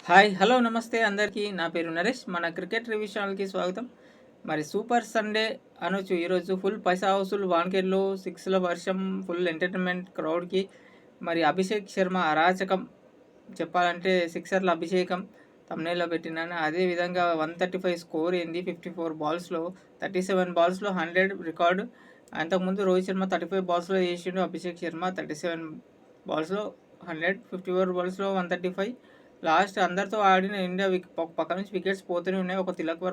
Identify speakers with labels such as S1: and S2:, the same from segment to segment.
S1: Hi hello నమస్తే అందరికీ. నా పేరు నరేష్. మన క్రికెట్ రివ్యూ ఛానల్కి స్వాగతం. మరి సూపర్ సండే అనొచ్చు ఈరోజు. ఫుల్ పైసా హౌసులు, వాన్కేర్లు, సిక్స్ల వర్షం, ఫుల్ ఎంటర్టైన్మెంట్ క్రౌడ్కి. మరి అభిషేక్ శర్మ అరాచకం చెప్పాలంటే, సిక్సర్ల అభిషేకం తమ్నేల్లో పెట్టినాను. అదేవిధంగా 135 స్కోర్ ఏంది, 54 బాల్స్లో 37 బాల్స్లో 100 రికార్డు. అంతకుముందు రోహిత్ శర్మ 35 బాల్స్లో చేసిండు, అభిషేక్ శర్మ 37 బాల్స్లో 100, 54 బాల్స్లో 135. లాస్ట్ అందరితో ఆడిన ఇండియా పక్క నుంచి వికెట్స్ పోతూనే ఉన్నాయి. ఒక తిలక్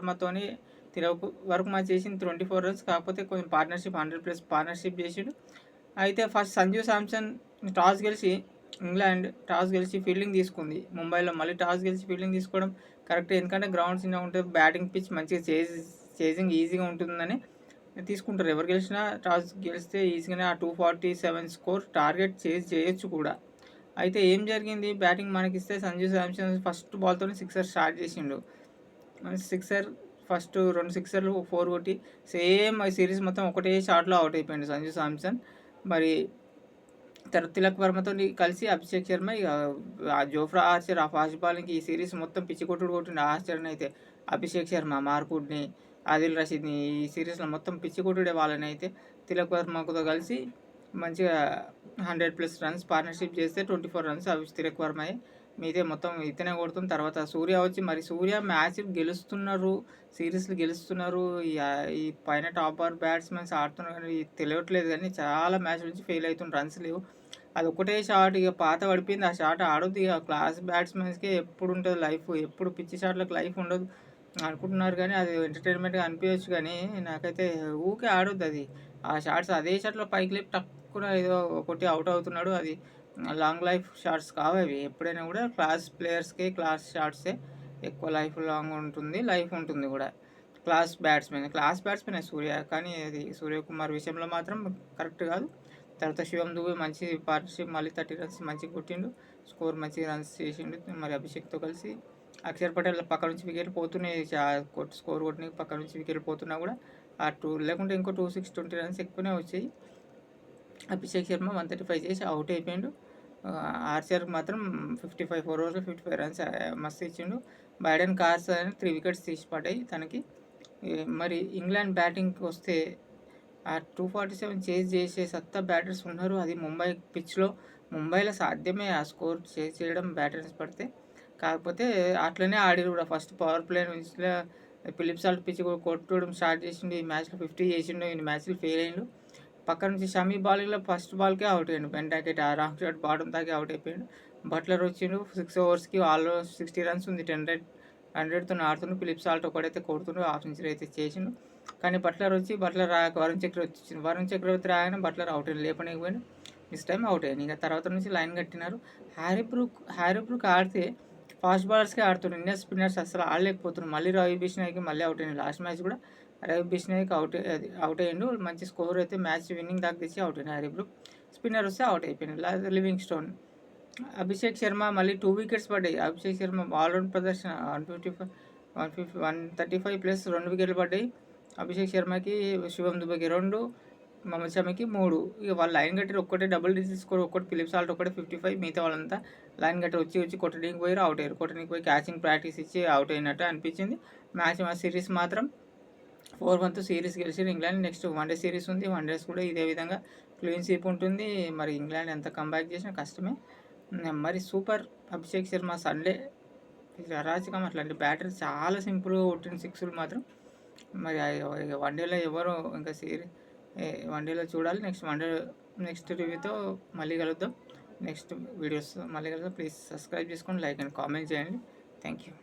S1: వర్మ చేసింది 24 రన్స్. కాకపోతే కొంచెం పార్ట్నర్షిప్ 100+ పార్ట్నర్షిప్ చేసిండు. అయితే first Sanju Samson England toss గెలిచి ఫీల్డింగ్ తీసుకుంది ముంబైలో. మళ్ళీ టాస్ గెలిచి ఫీల్డింగ్ తీసుకోవడం కరెక్ట్, ఎందుకంటే గ్రౌండ్ చిన్నగా ఉంటుంది, బ్యాటింగ్ పిచ్ మంచిగా చేజింగ్ ఈజీగా ఉంటుందని తీసుకుంటారు. ఎవరు గెలిచినా టాస్ గెలిస్తే ఈజీగానే ఆ 247 స్కోర్ టార్గెట్ చేయొచ్చు కూడా. అయితే ఏం జరిగింది, బ్యాటింగ్ మనకిస్తే సంజు శాంసన్ ఫస్ట్ బాల్తో సిక్సర్ స్టార్ట్ చేసిండు. సిక్సర్ ఫస్ట్ 2 సిక్సర్లు 4 కొట్టి సేమ్ సిరీస్ మొత్తం ఒకటే షాట్లో అవుట్ అయిపోయింది సంజు శాంసన్. మరి తిలక్ వర్మతో కలిసి అభిషేక్ శర్మ ఇక జోఫ్రా ఆర్చర్ ఆ ఫాస్ట్ బాలింగ్కి ఈ సిరీస్ మొత్తం పిచ్చి కొట్టిండు. ఆర్చర్ని అయితే అభిషేక్ శర్మ, మార్కుడ్ని, ఆదిల్ రషీద్ని ఈ సిరీస్లో మొత్తం పిచ్చి కొట్టుడే వాళ్ళని అయితే. తిలక్ వర్మతో కలిసి మంచిగా 100+ రన్స్ పార్ట్నర్షిప్ చేస్తే 24 రన్స్ తిలక్ వర్మయ్య. మీదే మొత్తం ఇతనే కొడుతుంది. తర్వాత సూర్య వచ్చి, మరి సూర్య మ్యాచ్ గెలుస్తున్నారు, సిరీస్లు గెలుస్తున్నారు. ఈ పైన టాప్ ఆర్ బ్యాట్స్మెన్స్ ఆడుతున్నారు కానీ తెలియట్లేదు, కానీ చాలా మ్యాచ్ నుంచి ఫెయిల్ అవుతున్నారు, రన్స్ లేవు. అది ఒకటే షాట్ ఇక పాత పడిపోయింది. ఆ షాట్ ఆడొద్దు ఇక. క్లాస్ బ్యాట్స్మెన్స్కే ఎప్పుడు ఉంటుంది లైఫ్, ఎప్పుడు పిచ్చి షాట్లకు లైఫ్ ఉండదు అనుకుంటున్నారు. కానీ అది ఎంటర్టైన్మెంట్గా అనిపించచ్చు, కానీ నాకైతే ఊకే ఆడొద్దు అది. ఆ షాట్స్ అదే షాట్లో పైకి లేపి టక్కున ఏదో ఒకటి అవుట్ అవుతున్నాడు. అది లాంగ్ లైఫ్ షాట్స్ కావు అవి. ఎప్పుడైనా కూడా క్లాస్ ప్లేయర్స్కే క్లాస్ షాట్సే ఎక్కువ లైఫ్ లాంగ్ ఉంటుంది, లైఫ్ ఉంటుంది కూడా. క్లాస్ బ్యాట్స్మెన్ సూర్య, కానీ అది సూర్యకుమార్ విషయంలో మాత్రం కరెక్ట్ కాదు. తర్వాత శివం దుబే మంచి పార్ట్నర్షిప్, మళ్ళీ 30 రన్స్ మంచిగా కొట్టిండు, స్కోర్ మంచిగా రన్స్ చేసిండు. మరి అభిషేక్తో కలిసి అక్షర్ పటేల్ పక్క నుంచి వికెట్లు పోతున్నాయి, స్కోర్ కొట్టిన పక్క నుంచి వికెట్లు పోతున్నా కూడా ఆ లేకుంటే ఇంకో 20 రన్స్ ఎక్కువనే వచ్చాయి. అభిషేక్ శర్మ 135 చేసి అవుట్ అయిపోయిండు. ఆర్చర్కి మాత్రం 55 4 ఓవర్స్లో 55 రన్స్ మస్తు ఇచ్చిండు. బైడెన్ కార్స్ అని 3 వికెట్స్ తీసి పడ్డాయి తనకి. మరి ఇంగ్లాండ్ బ్యాటింగ్కి వస్తే ఆ 247 చేజ్ చేసే సత్తా బ్యాటర్స్ ఉన్నారు. అది ముంబై పిచ్లో, ముంబైలో సాధ్యమే ఆ స్కోర్ చేయడం బ్యాటర్స్ పడితే. కాకపోతే అట్లనే ఆడిరు కూడా. ఫస్ట్ పవర్ ప్లే నుంచి ఫిలిప్ సాల్ట్ పిచ్ కొట్టడం స్టార్ట్ చేసిండు. ఈ మ్యాచ్లో 50 చేసిండు, ఈ మ్యాచ్లో ఫెయిల్ అయ్యిండు. పక్క నుంచి షమీ బాలింగ్లో ఫస్ట్ బాల్కే అవుట్ అయ్యాడు. బెంటాకెట్ ఆ రాంగ్ షాట్ బాటం తాకి అవుట్ అయిపోయాడు. బట్లర్ వచ్చిండు, 6 ఓవర్స్కి ఆల్మోస్ట్ 60 రన్స్ ఉంది, 100తో ఆడుతుండు. ఫిలిప్ సాల్ట్ ఒకడైతే కొడుతుండు, హాఫ్ సెంచరీ అయితే చేసిండు. కానీ బట్లర్ రాక వరుణ్ చక్రవర్తి రాగానే బట్లర్ అవుట్ అయ్యాడు, లేపలేకపోయాడు. మిస్ టైం అవుట్ అయ్యాను. ఇక తర్వాత నుంచి లైన్ కట్టినారు. హ్యారీబ్రూక్ ఆడితే ఫాస్ట్ బౌలర్స్కే ఆడుతున్నారు, ఇండియన్ స్పిన్నర్స్ అసలు ఆడలేకపోతున్నారు. మళ్ళీ రవి బిష్నాయ్కి మళ్ళీ అవుట్ అయ్యాడు. లాస్ట్ మ్యాచ్ కూడా రవి బిష్నాయ్కి అవుట్ అయ్యిండు. మంచి స్కోర్ అయితే మ్యాచ్ విన్నింగ్ దాకా తెచ్చి అవుట్ అయ్యాడు హ్యారీబ్రూక్. స్పిన్నర్ వస్తే అవుట్ అయిపోయినాడు లివింగ్ స్టోన్. అభిషేక్ శర్మ మళ్ళీ 2 వికెట్స్ పడ్డాయి. అభిషేక్ శర్మ ఆల్రౌండ్ ప్రదర్శన 135 ప్లస్ 2 వికెట్లు పడ్డాయి అభిషేక్ శర్మకి. శివం దుబేకి 2, మహమ్మద్ షమికి 3. ఇక వాళ్ళు లైన్ కట్టి ఒక్కటే డబుల్ డిజిట్ స్కోర్, ఒక్కటి ఫిలిప్ సాల్ట్ ఒకటి 55. మిగతా వాళ్ళంతా లైన్ కట్టి వచ్చి కొట్టడానికి పోయి అవుట్ అయ్యారు. కొట్టడానికి పోయి క్యాచింగ్ ప్రాక్టీస్ ఇచ్చి అవుట్ అయినట్టు అనిపించింది. మ్యాచ్ సిరీస్ మాత్రం 4-1 సిరీస్ గెలిచారు ఇంగ్లాండ్. నెక్స్ట్ వన్డే సిరీస్ ఉంది. వన్డేస్ కూడా ఇదే విధంగా క్లీన్ స్వీప్ ఉంటుంది. మరి ఇంగ్లాండ్ ఎంత కంబ్యాక్ చేసినా కష్టమే. మరి సూపర్ అభిషేక్ శర్మ సండే అరాచకం. అట్లాంటి బ్యాటర్ చాలా సింపుల్గా కొట్టిన సిక్స్లు మాత్రం. మరి వన్డేలో ఎవరు ఇంకా వన్డేలో చూడాలి. నెక్స్ట్ రివ్యూతో మళ్ళీ కలుద్దాం. నెక్స్ట్ వీడియోస్ మళ్ళీ కలుద్దాం. ప్లీజ్ సబ్స్క్రైబ్ చేసుకోండి, లైక్ అండ్ కామెంట్ చేయండి. Thank you.